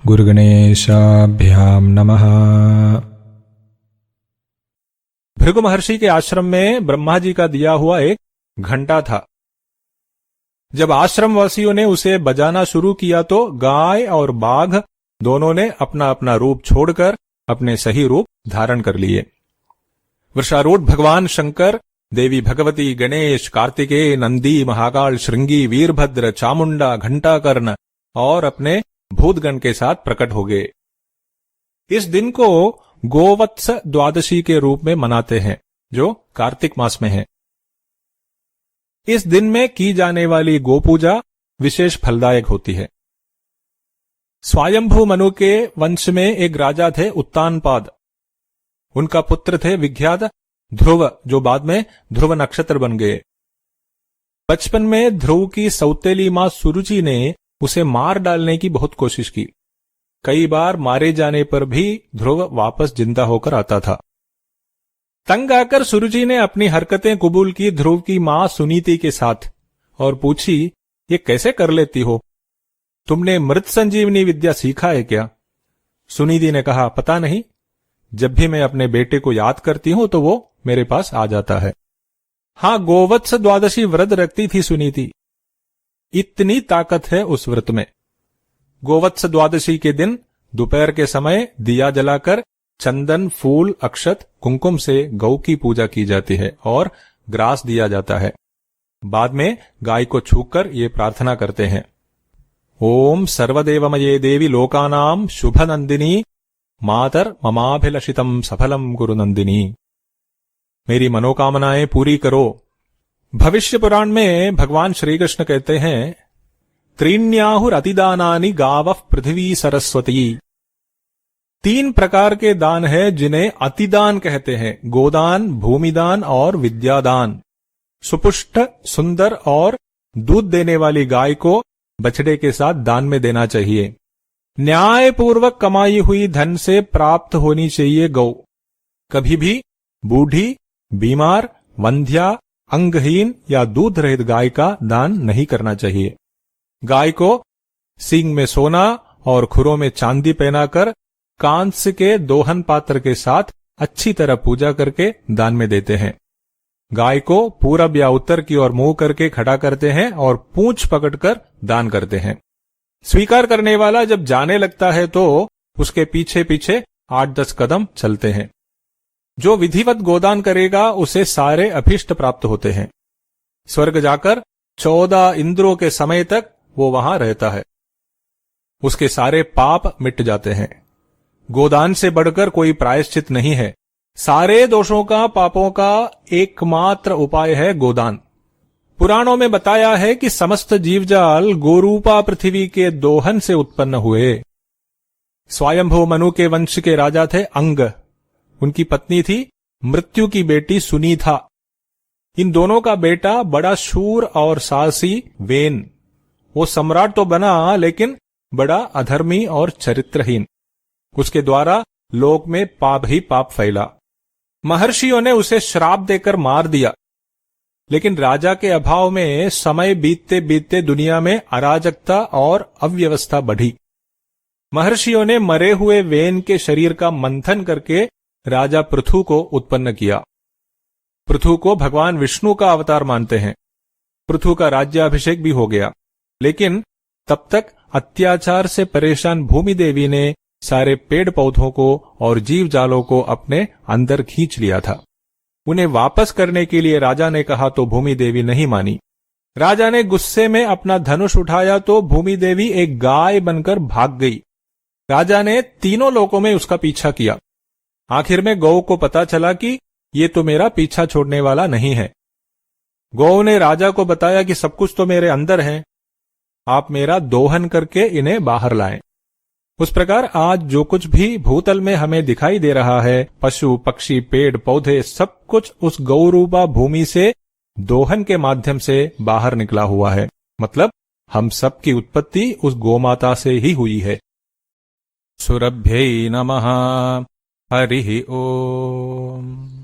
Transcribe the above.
गुरुगणेशाभ्याम नमः। भृगु महर्षि के आश्रम में ब्रह्मा जी का दिया हुआ एक घंटा था। जब आश्रम वासियों ने उसे बजाना शुरू किया तो गाय और बाघ दोनों ने अपना अपना रूप छोड़कर अपने सही रूप धारण कर लिए। वृषारूढ़ भगवान शंकर, देवी भगवती, गणेश, कार्तिकेय, नंदी, महाकाल, श्रृंगी, वीरभद्र, चामुंडा, घंटाकर्ण और अपने भूतगण के साथ प्रकट हो गए। इस दिन को गोवत्स द्वादशी के रूप में मनाते हैं, जो कार्तिक मास में है। इस दिन में की जाने वाली गोपूजा विशेष फलदायक होती है। स्वयंभू मनु के वंश में एक राजा थे उत्तानपाद। उनका पुत्र थे विख्यात ध्रुव, जो बाद में ध्रुव नक्षत्र बन गए। बचपन में ध्रुव की सौतेली मां सुरुचि ने उसे मार डालने की बहुत कोशिश की। कई बार मारे जाने पर भी ध्रुव वापस जिंदा होकर आता था। तंग आकर सुरुचि ने अपनी हरकतें कबूल की ध्रुव की मां सुनीति के साथ और पूछी, ये कैसे कर लेती हो? तुमने मृत संजीवनी विद्या सीखा है क्या? सुनीति ने कहा, पता नहीं, जब भी मैं अपने बेटे को याद करती हूं तो वो मेरे पास आ जाता है। हां, गोवत्स द्वादशी व्रत रखती थी सुनीति। इतनी ताकत है उस व्रत में। गोवत्स द्वादशी के दिन दोपहर के समय दिया जलाकर चंदन, फूल, अक्षत, कुंकुम से गौ की पूजा की जाती है और ग्रास दिया जाता है। बाद में गाय को छूकर ये प्रार्थना करते हैं, ओम सर्वदेवमये देवी लोकानाम शुभ नंदिनी मातर ममाभिलषितम सफलम कुरु नंदिनी। मेरी मनोकामनाएं पूरी करो। भविष्य पुराण में भगवान श्री कृष्ण कहते हैं, त्रीण्याहुर अतिदानानि गावः पृथ्वी सरस्वती। 3 प्रकार के दान है जिन्हें अतिदान कहते हैं, गोदान, भूमिदान और विद्यादान। सुपुष्ट, सुंदर और दूध देने वाली गाय को बछड़े के साथ दान में देना चाहिए। न्याय पूर्वक कमाई हुई धन से प्राप्त होनी चाहिए गौ। कभी भी बूढ़ी, बीमार, वंध्या, अंगहीन या दूध रहित गाय का दान नहीं करना चाहिए। गाय को सींग में सोना और खुरों में चांदी पहनाकर कांस्य के दोहन पात्र के साथ अच्छी तरह पूजा करके दान में देते हैं। गाय को पूरब या उत्तर की ओर मुंह करके खड़ा करते हैं और पूंछ पकड़कर दान करते हैं। स्वीकार करने वाला जब जाने लगता है तो उसके पीछे पीछे 8-10 कदम चलते हैं। जो विधिवत गोदान करेगा उसे सारे अभीष्ट प्राप्त होते हैं। स्वर्ग जाकर 14 इंद्रों के समय तक वो वहां रहता है। उसके सारे पाप मिट जाते हैं। गोदान से बढ़कर कोई प्रायश्चित नहीं है। सारे दोषों का, पापों का एकमात्र उपाय है गोदान। पुराणों में बताया है कि समस्त जीवजाल गोरूपा पृथ्वी के दोहन से उत्पन्न हुए। स्वयंभू मनु के वंश के राजा थे अंग। उनकी पत्नी थी मृत्यु की बेटी सुनीता। इन दोनों का बेटा बड़ा शूर और साहसी वेन। वो सम्राट तो बना लेकिन बड़ा अधर्मी और चरित्रहीन। उसके द्वारा लोक में पाप ही पाप फैला। महर्षियों ने उसे श्राप देकर मार दिया। लेकिन राजा के अभाव में समय बीतते बीतते दुनिया में अराजकता और अव्यवस्था बढ़ी। महर्षियों ने मरे हुए वेन के शरीर का मंथन करके राजा पृथु को उत्पन्न किया। पृथु को भगवान विष्णु का अवतार मानते हैं। पृथु का राज्याभिषेक भी हो गया। लेकिन तब तक अत्याचार से परेशान भूमि देवी ने सारे पेड़ पौधों को और जीव जालों को अपने अंदर खींच लिया था। उन्हें वापस करने के लिए राजा ने कहा तो भूमि देवी नहीं मानी। राजा ने गुस्से में अपना धनुष उठाया तो भूमि देवी एक गाय बनकर भाग गई। राजा ने तीनों लोकों में उसका पीछा किया। आखिर में गौ को पता चला कि ये तो मेरा पीछा छोड़ने वाला नहीं है। गौ ने राजा को बताया कि सब कुछ तो मेरे अंदर है, आप मेरा दोहन करके इन्हें बाहर लाएं। उस प्रकार आज जो कुछ भी भूतल में हमें दिखाई दे रहा है, पशु, पक्षी, पेड़, पौधे, सब कुछ उस गौरूपा भूमि से दोहन के माध्यम से बाहर निकला हुआ है। मतलब हम सब की उत्पत्ति उस गोमाता से ही हुई है। सुरभ्यै नमः। हरि ओम।